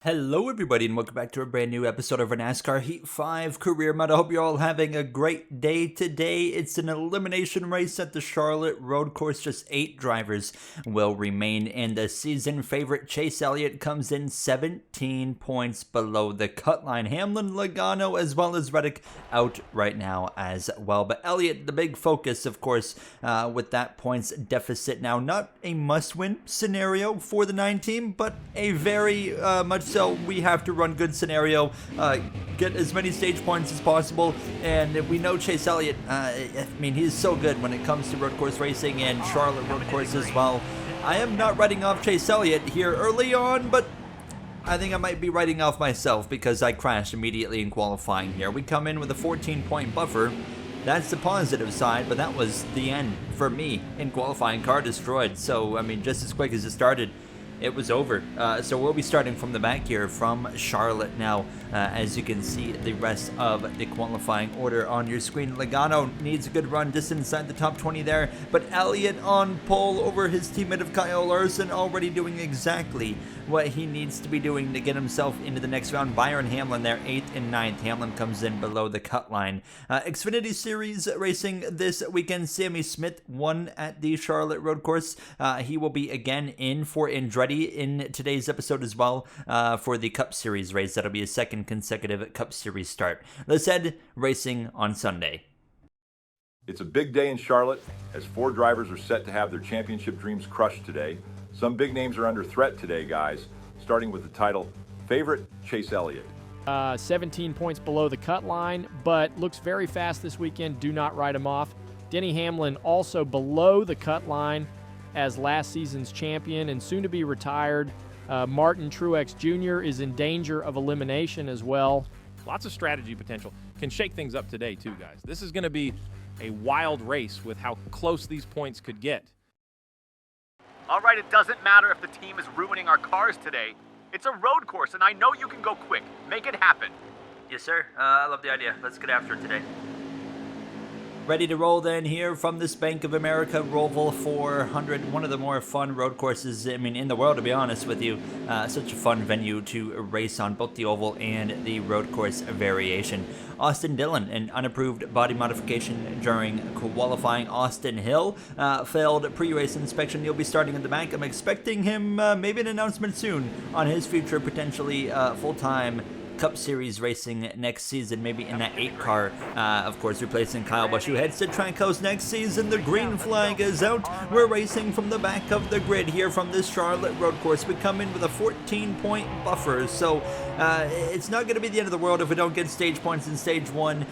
Hello everybody and welcome back to a brand new episode of our NASCAR Heat 5 Career Mode. I hope you're all having a great day today. It's an elimination race at the Charlotte Road Course. Just 8 drivers will remain in the season. Favorite Chase Elliott comes in 17 points below the cut line. Hamlin, Logano, as well as Reddick out right now as well. But Elliott, the big focus, of course, with that points deficit now. Not a must-win scenario for the 9 team, but a very much so we have to run good scenario, get as many stage points as possible, and we know Chase Elliott, I mean, he's so good when it comes to road course racing and Charlotte road course as well. I am not writing off Chase Elliott here early on, but I think I might be writing off myself because I crashed immediately in qualifying here. We come in with a 14-point buffer. That's the positive side, but that was the end for me in qualifying. Car destroyed, so I mean, just as quick as it started, it was over. So we'll be starting from the back here from Charlotte now. As you can see the rest of the qualifying order on your screen. Logano needs a good run just inside the top 20 there, but Elliott on pole over his teammate of Kyle Larson, already doing exactly what he needs to be doing to get himself into the next round. Byron Hamlin there, 8th and 9th. Hamlin comes in below the cut line. Xfinity Series racing this weekend. Sammy Smith won at the Charlotte Road Course. He will be again in for Andretti in today's episode as well, for the Cup Series race. That'll be a second consecutive Cup Series start. Let's head racing on Sunday. It's a big day in Charlotte as 4 drivers are set to have their championship dreams crushed today. Some big names are under threat today, guys, starting with the title favorite, Chase Elliott. 17 points below the cut line, but looks very fast this weekend. Do not write him off. Denny Hamlin also below the cut line as last season's champion and soon to be retired. Martin Truex Jr. is in danger of elimination as well. Lots of strategy potential. Can shake things up today too, guys. This is going to be a wild race with how close these points could get. All right, it doesn't matter if the team is ruining our cars today. It's a road course, and I know you can go quick. Make it happen. Yes, sir. I love the idea. Let's get after it today. Ready to roll then here from this Bank of America Roval 400, one of the more fun road courses, I mean, in the world, to be honest with you. Such a fun venue to race on, both the oval and the road course variation. Austin Dillon, an unapproved body modification during qualifying. Austin Hill failed pre-race inspection. He'll be starting in the back. I'm expecting him, maybe an announcement soon on his future, potentially full-time Cup Series racing next season, maybe in that 8 car, of course, replacing Kyle Busch, who heads to Trackhouse next season. The green flag is out. We're racing from the back of the grid here from this Charlotte road course. We come in with a 14-point buffer, so it's not going to be the end of the world if we don't get stage points in stage 1,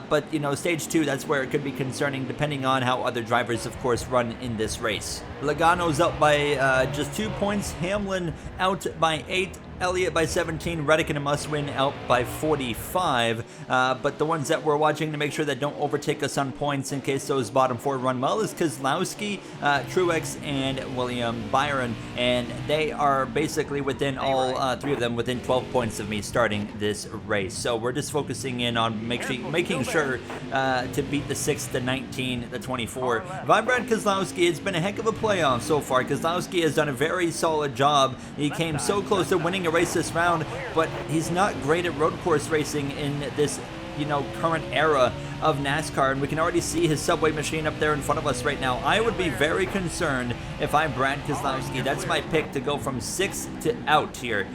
but, you know, stage 2, that's where it could be concerning, depending on how other drivers, of course, run in this race. Logano's up by just 2 points. Hamlin out by 8. Elliott by 17, Reddick in a must-win out by 45, but the ones that we're watching to make sure that don't overtake us on points in case those bottom 4 run well is Keselowski, Truex, and William Byron, and they are basically within all 3 of them within 12 points of me starting this race. So we're just focusing in on making sure to beat the 6, the 19, the 24. If I'm Brad Keselowski, it's been a heck of a playoff so far. Keselowski has done a very solid job. He came so close to winning a race this round, but he's not great at road course racing in this, you know, current era of NASCAR, and we can already see his subway machine up there in front of us right now. I would be very concerned if I'm Brad Keselowski. That's my pick to go from 6th to out here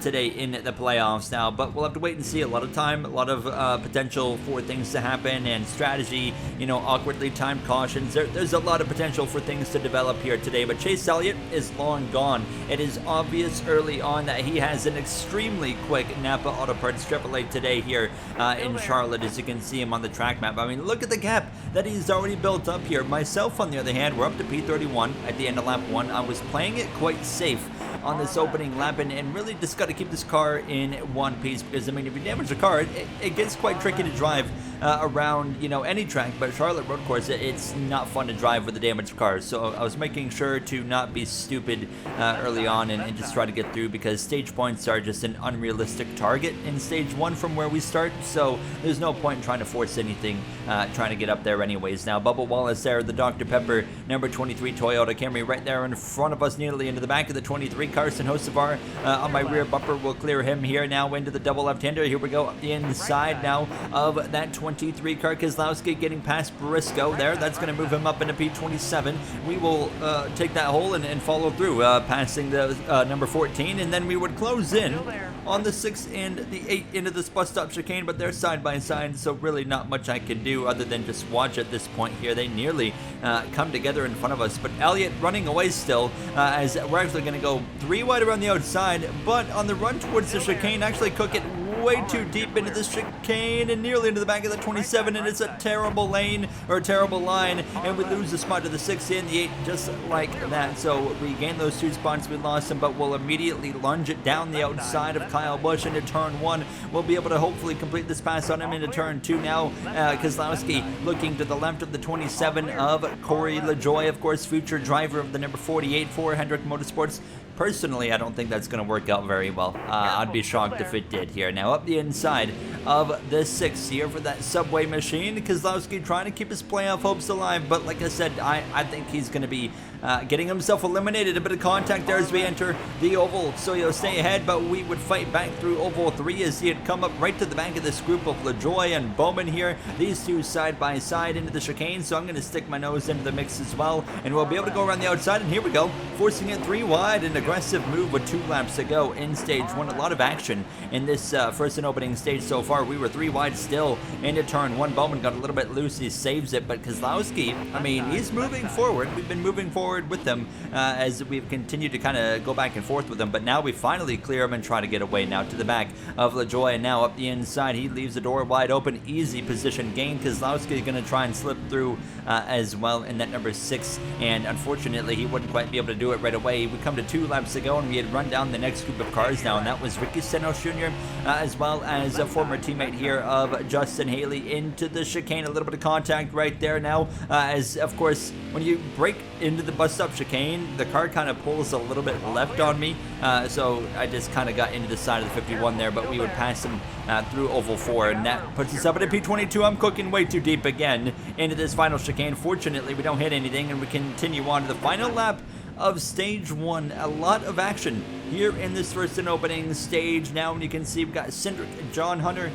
today in the playoffs now, but we'll have to wait and see. A lot of time, a lot of potential for things to happen, and strategy, you know, awkwardly timed cautions. There's a lot of potential for things to develop here today, but Chase Elliott is long gone. It is obvious early on that he has an extremely quick Napa Auto Parts Chevrolet today here in Charlotte, as you can see him on the track map. I mean, look at the gap that he's already built up here. Myself, on the other hand, we're up to P31 at the end of lap 1. I was playing it quite safe on this opening lap, and really just got to keep this car in one piece, because, I mean, if you damage the car, it gets quite tricky to drive around, you know, any track, but Charlotte Road Course, it's not fun to drive with the damaged cars. So I was making sure to not be stupid early on and just try to get through, because stage points are just an unrealistic target in stage 1 from where we start. So there's no point in trying to force anything, trying to get up there anyways. Now, Bubba Wallace there, the Dr. Pepper number 23 Toyota Camry right there in front of us, nearly into the back of the 23. Carson Hocevar on my rear bumper will clear him here now into the double left-hander. Here we go up the inside now of that 23 car. Keselowski getting past Briscoe there. That's going to move him up into P27. We will take that hole and follow through, passing the number 14, and then we would close in on the 6 and the 8 into this bus stop chicane, but they're side by side, so really not much I can do other than just watch at this point here. They nearly come together in front of us, but Elliott running away still, as we're actually going to go 3 wide around the outside, but on the run towards the chicane, actually cook it way too deep into the chicane and nearly into the back of the 27, and it's a terrible lane, or a terrible line, and we lose the spot to the 6 and the 8 just like that. So we gained those 2 spots, we lost them, but we'll immediately lunge it down the outside of Kyle Busch into turn 1. We'll be able to hopefully complete this pass on him into turn 2 now. Keselowski looking to the left of the 27 of Corey LaJoie, of course, future driver of the number 48 for Hendrick Motorsports. Personally, I don't think that's going to work out very well. I'd be shocked if it did here. Now up the inside of the 6 here for that Subway machine. Keselowski trying to keep his playoff hopes alive, but like I said, I think he's going to be getting himself eliminated. A bit of contact there as we enter the oval, so he'll stay ahead, but we would fight back through oval 3 as he had come up right to the back of this group of LaJoie and Bowman here. These 2 side by side into the chicane, so I'm going to stick my nose into the mix as well, and we'll be able to go around the outside, and here we go, forcing it 3 wide, and aggressive move with 2 laps to go in stage 1. A lot of action in this first and opening stage so far. We were 3 wide still into turn 1. Bowman got a little bit loose, he saves it, but Keselowski, I mean, he's moving forward. We've been moving forward with them as we've continued to kind of go back and forth with them, but now we finally clear him and try to get away now to the back of LaJoie, and now up the inside, he leaves the door wide open. Easy position gain. Keselowski is going to try and slip through as well in that number 6, and unfortunately he wouldn't quite be able to do it right away. We come to 2 laps to go, and we had run down the next group of cars now, and that was Ricky Sanok Jr. As well as a former teammate here of Justin Haley into the chicane. A little bit of contact right there now, as of course when you break into the bus stop chicane, the car kind of pulls a little bit left on me, so I just kind of got into the side of the 51 there, but we would pass him through oval 4, and that puts us up at a P22. I'm cooking way too deep again into this final chicane. Fortunately, we don't hit anything, and we continue on to the final lap of stage 1. A lot of action here in this first and opening stage. Now, and you can see we've got Cindric, John Hunter,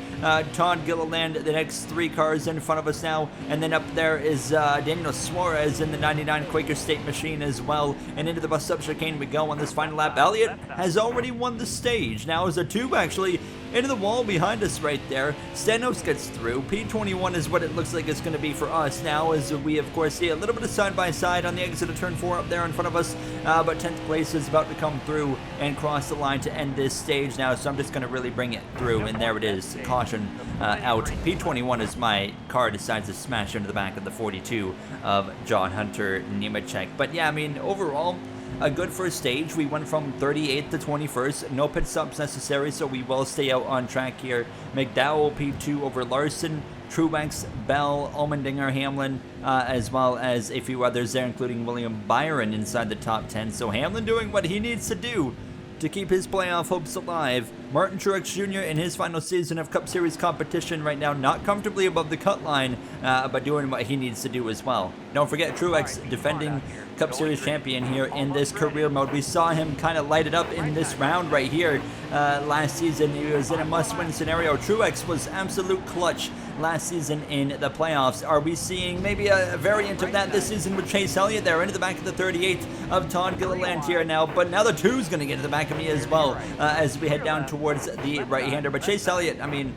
Todd Gilliland, the next 3 cars in front of us now, and then up there is Daniel Suarez in the 99 Quaker State machine as well, and into the bus stop chicane we go on this final lap. Elliott has already won the stage. Now is a tube actually into the wall behind us right there. Stanos gets through. P21 is what it looks like it's going to be for us now, as we of course see a little bit of side by side on the exit of turn 4 up there in front of us, but 10th place is about to come through and cross the line to end this stage now, so I'm just going to really bring it through, and there it is, caution out. P21 as my car decides to smash into the back of the 42 of John Hunter Nemechek. But yeah, I mean, overall, a good first stage. We went from 38th to 21st. No pit stops necessary, so we will stay out on track here. McDowell P2 over Larson, Truex, Bell, Allmendinger, Hamlin, as well as a few others there, including William Byron inside the top 10. So Hamlin doing what he needs to do to keep his playoff hopes alive. Martin Truex Jr. in his final season of Cup Series competition right now, not comfortably above the cut line, but doing what he needs to do as well. Don't forget Truex, defending Cup Series champion here in this career mode. We saw him kind of light it up in this round right here last season. He was in a must-win scenario. Truex was absolute clutch last season in the playoffs. Are we seeing maybe a variant of that this season with Chase Elliott there into the back of the 38 of Todd Gilliland here now, but now the 2's going to get to the back of me as well as we head down towards the right-hander. But Chase Elliott, I mean,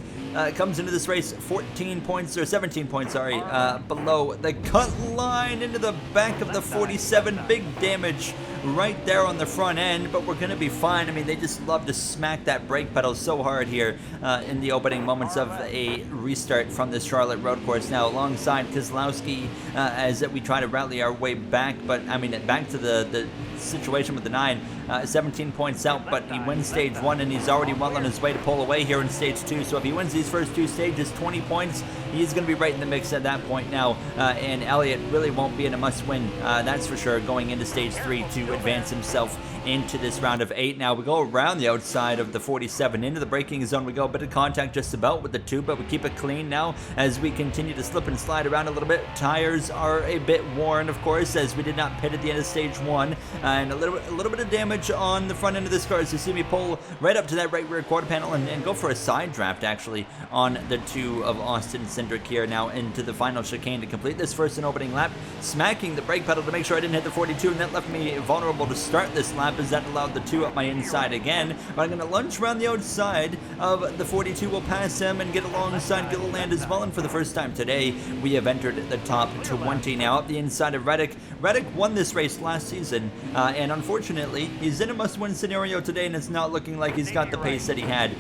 comes into this race 17 points below the cut line into the back of the 47. Big damage right there on the front end, but we're going to be fine. I mean, they just love to smack that brake pedal so hard here in the opening moments of a restart from this Charlotte road course. Now alongside Keselowski as we try to rally our way back, but I mean, back to the situation with the 9, 17 points out, but he wins stage 1 and he's already well on his way to pull away here in stage 2. So if he wins these first 2 stages, 20 points, he's going to be right in the mix at that point now, and Elliott really won't be in a must-win, that's for sure, going into stage 3 to advance himself into this round of 8. Now we go around the outside of the 47 into the braking zone. We go a bit of contact just about with the 2, but we keep it clean now as we continue to slip and slide around a little bit. Tires are a bit worn, of course, as we did not pit at the end of stage 1, and a little bit of damage on the front end of this car as you see me pull right up to that right rear quarter panel and go for a side draft actually on the 2 of Austin Cindric here now into the final chicane to complete this first and opening lap, smacking the brake pedal to make sure I didn't hit the 42, and that left me vulnerable to start this lap as that allowed the 2 up my inside again. But I'm going to lunge around the outside of the 42. We'll pass him and get alongside Gilliland as well. And for the first time today, we have entered the top 20 now up the inside of Reddick. Reddick won this race last season, and unfortunately, he's in a must-win scenario today, and it's not looking like he's got the pace that he had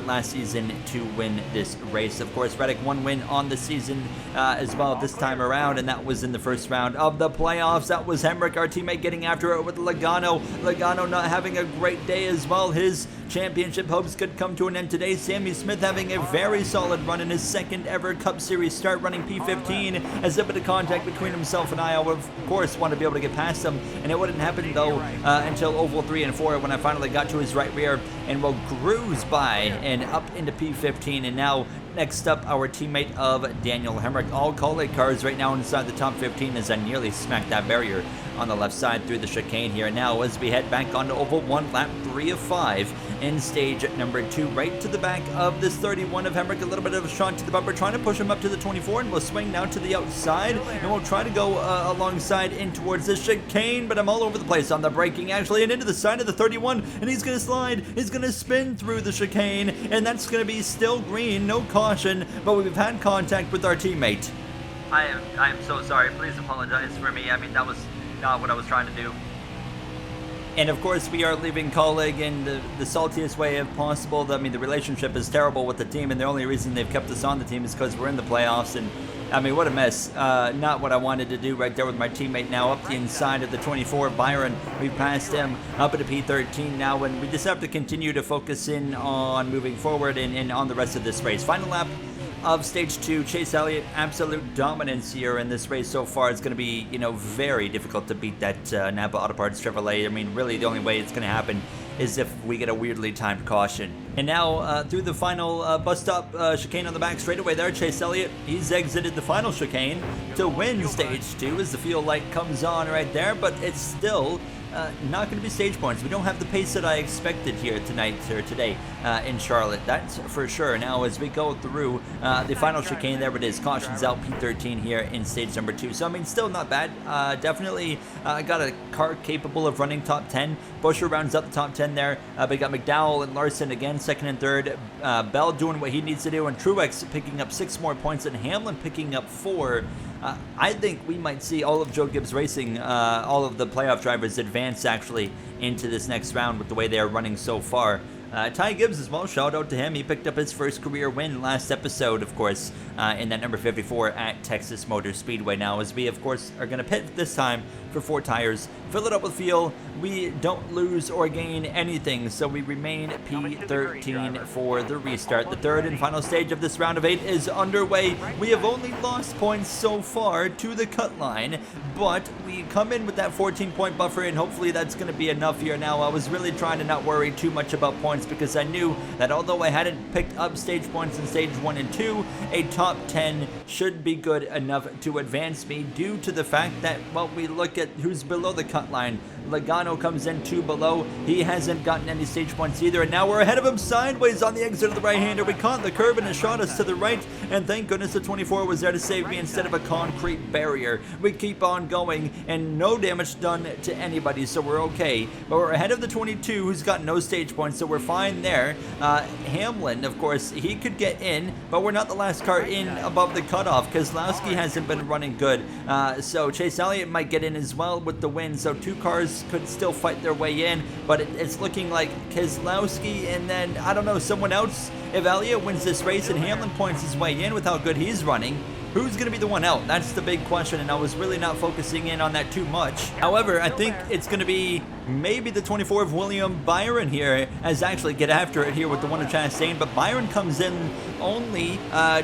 last season to win this race. Of course, Reddick one win on the season as well this time around, and that was in the first round of the playoffs. That was Hemrick, our teammate, getting after it with Logano. Logano not having a great day as well. His championship hopes could come to an end today. Sammy Smith having a very solid run in his second ever Cup Series start, running P15 as a bit of contact between himself and I would, of course, want to be able to get past him, and it wouldn't happen though until oval 3 and 4 when I finally got to his right rear and will cruise by and up into P15. And now next up, our teammate of Daniel Hemrick. All Colleague cars right now inside the top 15 as I nearly smacked that barrier on the left side through the chicane here. Now as we head back onto oval 1, lap 3 of 5 in stage number 2, right to the back of this 31 of Hemrick. A little bit of a shot to the bumper, trying to push him up to the 24, and we'll swing now to the outside, and we'll try to go alongside in towards this chicane, but I'm all over the place on the braking actually, and into the side of the 31, and he's gonna slide, he's gonna spin through the chicane, and that's gonna be still green, no caution, but we've had contact with our teammate. I am so sorry. Please apologize for me. I mean, that was not what I was trying to do. And of course, we are leaving Colleague in the saltiest way possible. I mean, the relationship is terrible with the team, and the only reason they've kept us on the team is because we're in the playoffs. And I mean, what a mess. Not what I wanted to do right there with my teammate now up the inside of the 24, Byron. We've passed him up at a P13 now, and we just have to continue to focus in on moving forward and on the rest of this race. Final lap of stage 2, Chase Elliott, absolute dominance here in this race so far. It's going to be, very difficult to beat that Napa Auto Parts Chevrolet. I mean, really the only way it's going to happen is if we get a weirdly timed caution. And now through the final bus stop chicane on the back straightaway there, Chase Elliott, he's exited the final chicane to win stage 2 as the field light comes on right there, but it's still not going to be stage points. We don't have the pace that I expected here tonight or today in Charlotte, that's for sure. Now as we go through the final chicane, there it is, cautions out, P13 here in stage number 2. So I mean, still not bad. Definitely got a car capable of running top 10. Busher rounds up the top 10 there. We got McDowell and Larson again, second and third. Bell doing what he needs to do, and Truex picking up 6 more points, and Hamlin picking up 4. I think we might see all of Joe Gibbs Racing, all of the playoff drivers advance actually into this next round with the way they are running so far. Ty Gibbs as well, shout out to him. He picked up his first career win last episode, of course, in that number 54 at Texas Motor Speedway. Now, as we, of course, are going to pit this time for 4 tires, fill it up with fuel. We don't lose or gain anything, so we remain P13 for the restart. The third and final stage of this round of 8 is underway. We have only lost points so far to the cut line, but we come in with that 14-point buffer, and hopefully that's going to be enough here. Now, I was really trying to not worry too much about points because I knew that although I hadn't picked up stage points in stage 1 and 2, a top 10 should be good enough to advance me due to the fact that, well, we look at who's below the cut line. Logano comes in 2 below. He hasn't gotten any stage points either, and now we're ahead of him sideways on the exit of the right-hander. We caught the curb and it shot us to the right, and thank goodness the 24 was there to save me instead of a concrete barrier. We keep on going, and no damage done to anybody, so we're okay. But we're ahead of the 22, who's got no stage points, so we're fine there. Hamlin, of course, he could get in, but we're not the last car in above the cutoff. Kozlowski hasn't been running good, so Chase Elliott might get in as well with the win, so 2 cars could still fight their way in, but it's looking like Keselowski and then, I don't know, someone else. If Elliott wins this race and Hamlin points his way in with how good he's running, who's going to be the one out? That's the big question, and I was really not focusing in on that too much. However, I think it's going to be maybe the 24 of William Byron here, as actually get after it here with the one of Chastain, but Byron comes in only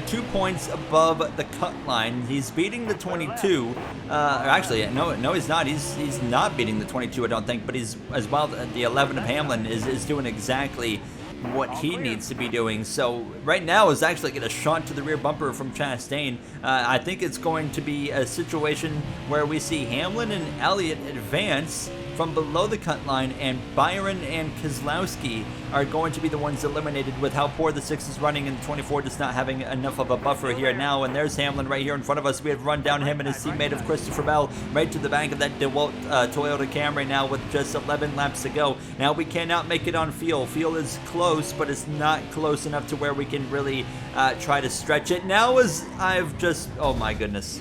2 points above the cut line. He's beating the 22. Or actually, no, he's not. He's not beating the 22, I don't think, but he's as well. The 11 of Hamlin is doing exactly what he needs to be doing. So right now is actually get a shot to the rear bumper from Chastain. I think it's going to be a situation where we see Hamlin and Elliott advance from below the cut line, and Byron and Keselowski are going to be the ones eliminated with how poor the 6 is running and the 24 just not having enough of a buffer here now. And there's Hamlin right here in front of us. We have run down him and his teammate of Christopher Bell right to the back of that DeWalt Toyota Camry now with just 11 laps to go. Now we cannot make it on fuel. Fuel is close, but it's not close enough to where we can really try to stretch it. Now as I've just, oh my goodness.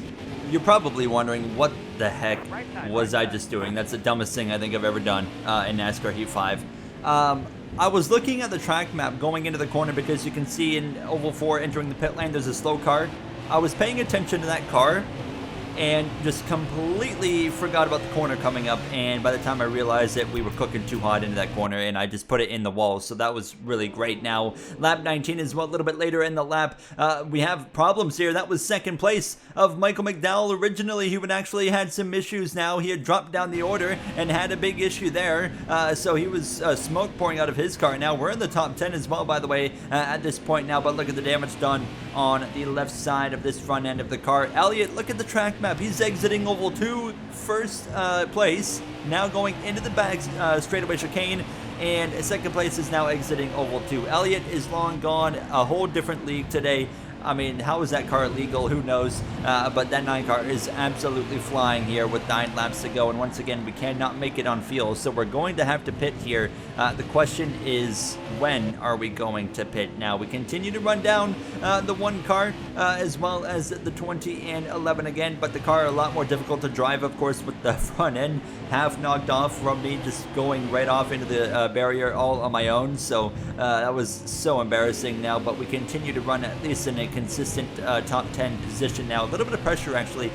You're probably wondering, what the heck was I just doing? That's the dumbest thing I think I've ever done in NASCAR Heat 5. I was looking at the track map going into the corner because you can see in Oval 4 entering the pit lane, there's a slow car. I was paying attention to that car and just completely forgot about the corner coming up, and by the time I realized that we were cooking too hot into that corner, and I just put it in the wall, so that was really great. Now lap 19 is well, a little bit later in the lap. We have problems here. That was second place of Michael McDowell. Originally he would actually had some issues. Now he had dropped down the order and had a big issue there, so he was smoke pouring out of his car. Now we're in the top 10 as well, by the way, at this point now, but look at the damage done on the left side of this front end of the car. Elliott, look at the track map. He's exiting Oval 2 first place, now going into the back straightaway chicane, and second place is now exiting Oval 2. Elliott is long gone, a whole different league today. I mean, how is that car legal? Who knows? But that 9 car is absolutely flying here with 9 laps to go. And once again, we cannot make it on fuel, so we're going to have to pit here. The question is, when are we going to pit? Now, we continue to run down the 1 car as well as the 20 and 11 again, but the car a lot more difficult to drive, of course, with the front end half knocked off from me just going right off into the barrier all on my own. So that was so embarrassing now, but we continue to run at least in a consistent top 10 position now. A little bit of pressure actually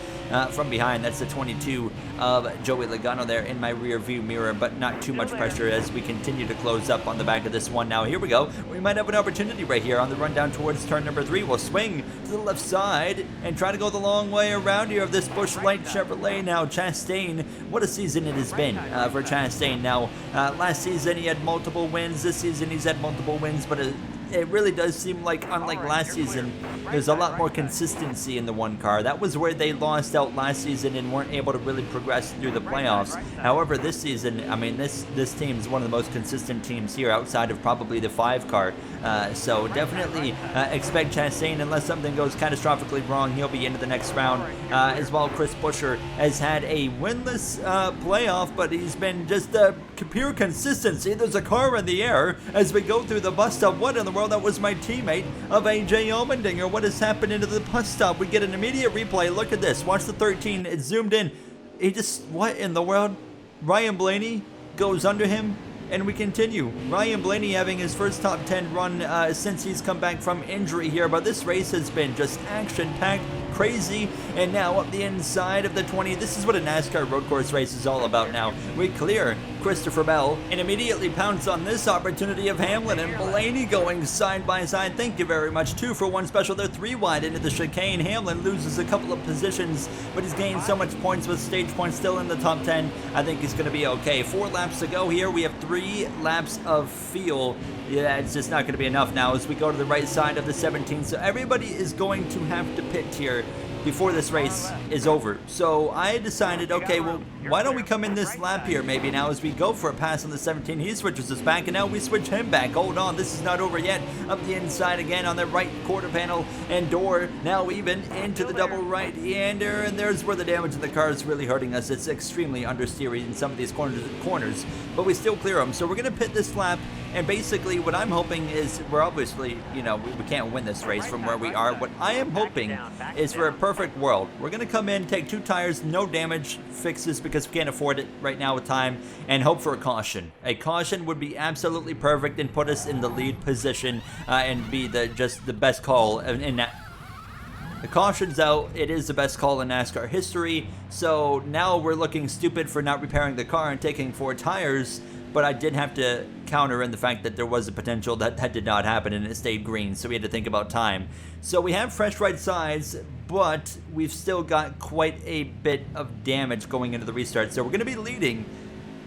from behind. That's the 22 of Joey Logano there in my rear view mirror, but not too much pressure as we continue to close up on the back of this one. Now here we go. We might have an opportunity right here on the run down towards turn number 3. We'll swing to the left side and try to go the long way around here of this Busch Light Chevrolet. Now Chastain, what a season it has been for Chastain. Now last season he had multiple wins. This season he's had multiple wins, but it really does seem like, unlike last season, there's a lot more consistency in the 1 car. That was where they lost out last season and weren't able to really progress through the playoffs. However, this season, I mean, this team is one of the most consistent teams here outside of probably the 5 car. So definitely expect Chastain, unless something goes catastrophically wrong, he'll be into the next round. As well, Chris Buescher has had a winless playoff, but he's been just pure consistency. There's a car in the air as we go through the bus stop. What in the world? That was my teammate of AJ Allmendinger. What has happened into the bus stop? We get an immediate replay. Look at this. Watch the 13. It's zoomed in. He just, what in the world? Ryan Blaney goes under him, and we continue. Ryan Blaney having his first top 10 run since he's come back from injury here, but this race has been just action-packed, crazy, and now up the inside of the 20. This is what a NASCAR road course race is all about now. We clear Christopher Bell and immediately pounce on this opportunity of Hamlin and Blaney going side by side. Thank you very much. 2 for 1 special. They're 3 wide into the chicane. Hamlin loses a couple of positions, but he's gained so much points with stage points still in the top 10. I think he's going to be okay. 4 laps to go here. We have 3 laps of fuel. Yeah, it's just not going to be enough now as we go to the right side of the 17. So everybody is going to have to pit here before this race is over. So I decided, okay, well, why don't we come in this lap here maybe now as we go for a pass on the 17. He switches us back, and now we switch him back. Hold on, this is not over yet. Up the inside again on the right quarter panel and door. Now even into the double right-hander, and there's where the damage in the car is really hurting us. It's extremely understeery in some of these corners, but we still clear them. So we're going to pit this lap, and basically what I'm hoping is, we're obviously, you know, we can't win this race from where we are. What I am hoping is for a perfect world. We're going to come in, take 2 tires, no damage fixes because we can't afford it right now with time, and hope for a caution. A caution would be absolutely perfect and put us in the lead position and be just the best call in that. The caution's out. It is the best call in NASCAR history. So now we're looking stupid for not repairing the car and taking 4 tires. But I did have to counter in the fact that there was a potential that did not happen and it stayed green. So we had to think about time. So we have fresh right sides, but we've still got quite a bit of damage going into the restart. So we're going to be leading,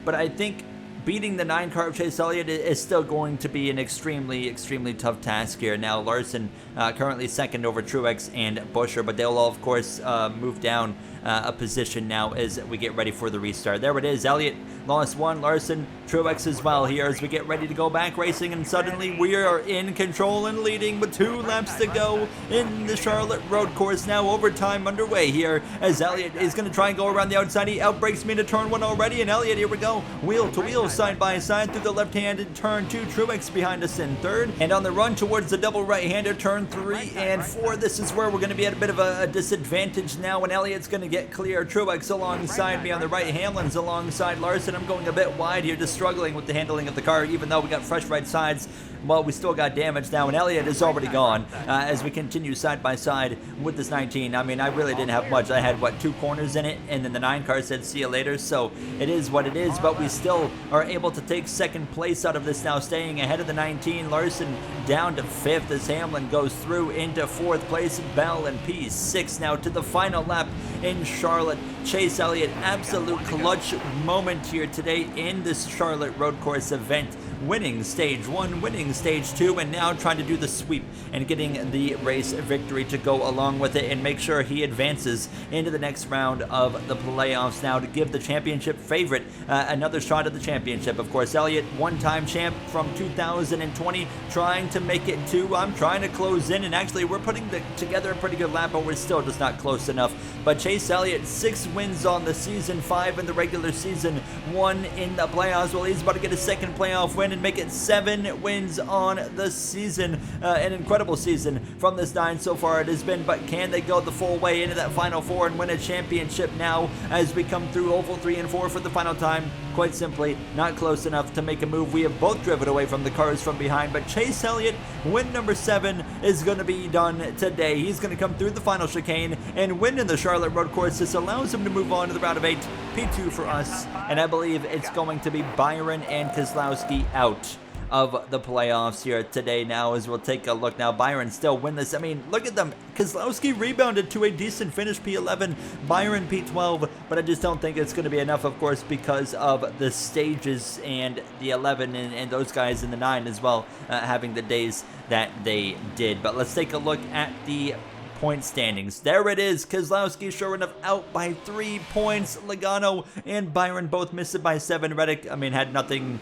but I think beating the 9 car of Chase Elliott is still going to be an extremely tough task here. Now Larson currently second over Truex and Buescher, but they'll all of course move down a position now as we get ready for the restart. There it is. Elliott lost 1, Larson, Truex as well here as we get ready to go back racing, and suddenly we are in control and leading with 2 laps to go in the Charlotte road course. Now overtime underway here as Elliott is going to try and go around the outside. He outbrakes me into turn 1 already, and Elliott, here we go, wheel to wheel, side by side through the left-handed turn 2. Truex behind us in third, and on the run towards the double right-hander turn 3 and 4. This is where we're going to be at a bit of a disadvantage now, and Elliott's going to get clear. Truex alongside me on the right, Hamlin's alongside Larson. I'm going a bit wide here, just struggling with the handling of the car, even though we got fresh right sides. Well, we still got damage now, and Elliott is already gone as we continue side by side with this 19. I mean, I really didn't have much. I had, what, 2 corners in it, and then the 9 car said, see you later, so it is what it is, but we still are able to take second place out of this now, staying ahead of the 19. Larson down to 5th as Hamlin goes through into 4th place. Bell and P6 now to the final lap in Charlotte. Chase Elliott, absolute clutch moment here today in this Charlotte road course event, winning stage 1, winning stage 2, and now trying to do the sweep and getting the race victory to go along with it and make sure he advances into the next round of the playoffs now to give the championship favorite another shot at the championship. Of course, Elliott, one-time champ from 2020, trying to make it 2. I'm trying to close in, and actually we're putting together a pretty good lap, but we're still just not close enough. But Chase Elliott, 6 wins on the season, 5 in the regular season, 1 in the playoffs. Well, he's about to get a second playoff win and make it 7 wins on the season. An incredible season from this 9 so far it has been, but can they go the full way into that final 4 and win a championship now as we come through oval 3 and 4 for the final time? Quite simply, not close enough to make a move. We have both driven away from the cars from behind, but Chase Elliott, win number 7, is going to be done today. He's going to come through the final chicane and win in the Charlotte road course. This allows him to move on to the round of 8, P2 for us, and I believe it's going to be Byron and Keselowski out of the playoffs here today now, as we'll take a look now. Byron still winless. I mean, look at them. Keselowski rebounded to a decent finish, P11, Byron P12, but I just don't think it's going to be enough, of course, because of the stages and the 11 and those guys in the 9 as well, having the days that they did. But let's take a look at the point standings. There it is. Keselowski sure enough out by 3 points. Logano and Byron both missed it by 7. Reddick, I mean, had nothing.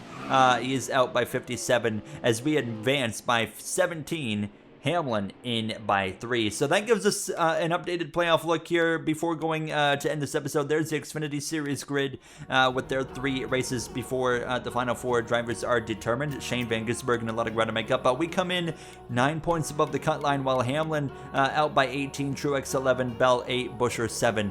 He is out by 57 as we advance by 17. Hamlin in by 3. So that gives us an updated playoff look here before going to end this episode. There's the Xfinity Series grid with their 3 races before the final 4 drivers are determined. Shane Van Gisbergen and a lot of ground to make up, but we come in 9 points above the cut line, while Hamlin out by 18, Truex 11, Bell 8, Buescher 7.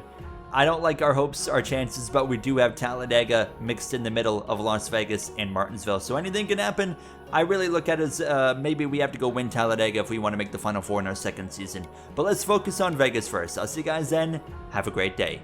I don't like our hopes, our chances, but we do have Talladega mixed in the middle of Las Vegas and Martinsville, so anything can happen. I really look at it as maybe we have to go win Talladega if we want to make the Final 4 in our second season. But let's focus on Vegas first. I'll see you guys then. Have a great day.